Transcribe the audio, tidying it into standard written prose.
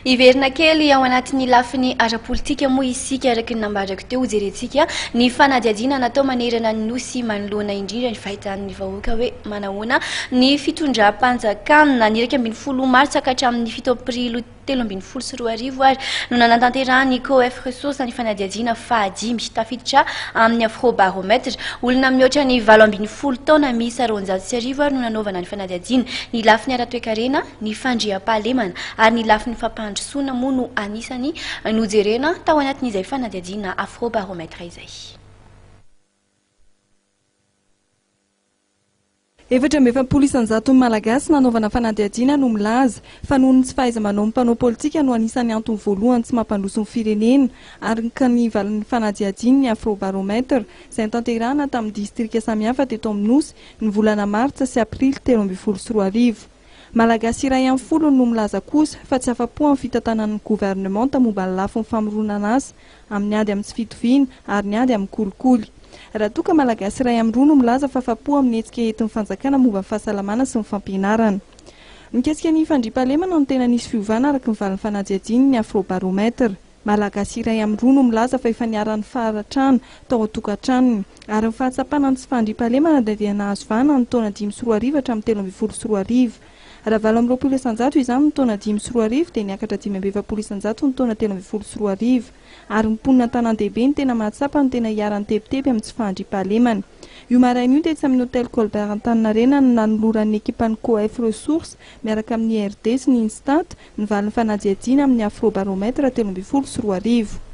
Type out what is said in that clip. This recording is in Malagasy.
Iverina kely ao anatin'ny lafiny ara-politika moa isika araky ny nambarako teo jerentsika ny fanadihadiana natao manerana ny nosy manoloana indrindra ny fahitan'ny vahoaka hoe manahoana ny fitondram-panjakanina ny 12 martsa ka hatramin'ny 7 aprily 2024 ary no nanantanterahany COEF ressources ny fanadihadiana fahadimy tafiditra amin'ny afrobarometre olona mihoatra ny 7 taona miisa 900 ary no nanaovana ny fanadihadiana ny lafiny ara-toekarena ny fandriam-pahalemana ary ny lafiny fampandrosoana moa no anisany nojerena tao anatin'izay fanadihadiana afrobarometre izay. Efatra amby efapolo isanjato malagasy nanaovana fanadihadiana no milaza fa noho ny tsy fahaiza-manao ny mpanao politika no anisany antony voalohany tsy mampandroso ny firenena ary ka ny valin'ny fanadihadiana ny afrobarometre izay tanterahana tamin'ny distrika samihafa teto amin'ny nosy ny volana martsa sy aprily 2024. Malagasy iray amin'ny folo no milaza kosa fa tsy afa-po amin'ny fitantanan'ny gouvernement momba ny lafiny famoronana azy amin'ny ady amin'ny tsy fitoviana ary ny ady amin'ny kolikoly. Raha toa ka malagasy iray amin'ny roa no milaza fa afa-po amin'ny hetsika entin'ny fanjakana momba ny fahasalamana sy ny fampianarana. Mikasika ny fandriam-pahalemana no tena nisy fiovana araka ny valin'ny fanadihadiana ny afrobarometre. Malagasy iray amin'ny roa no milaza fa efa niaran'ny faharatrana tao an-tokantranony ary ny fahatsapana ny tsy fandriam-pahalemana dia nahazo vahana ny taona 5 hatramin'ny 2024. Raha 20 isanjato izany ny taona 5 dia niakatra 5 isanjato ny taona 2024 ary ny mponina tanan-dehibe ny tena mahatsapa ny tena hiaran'ny tebiteby amin'ny tsy fandriam-pahalemana. Io maraina io dia tsy amin'ny hôtel Colbert Antaninarenana no nanoloran'ny ekipan'ny COEF ressources miaraka amin'ny RD sy ny Instat ny valin'ny fanadihadiana amin'ny afrobarometre 2024.